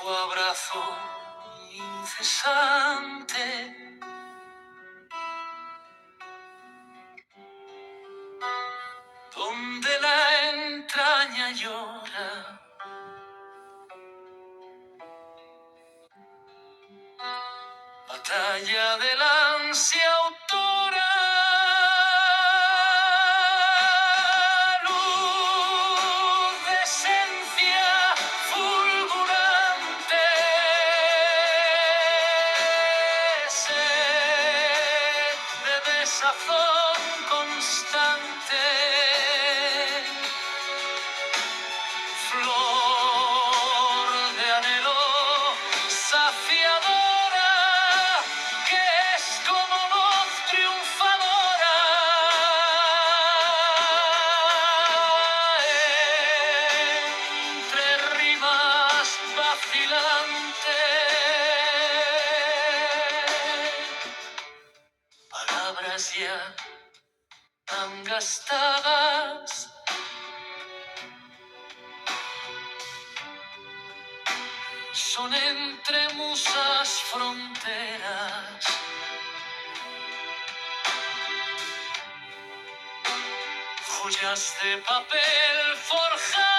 tu abrazo incesante. Donde la entraña llora, batalla del ansia autora, luz de esencia fulgurante, sed de desazón constante. Flor de anhelo saciadora, que es como voz triunfadora, entre rimas vacilante. Palabras ya tan gastadas, son entre musas fronteras. Joyas de papel forjado,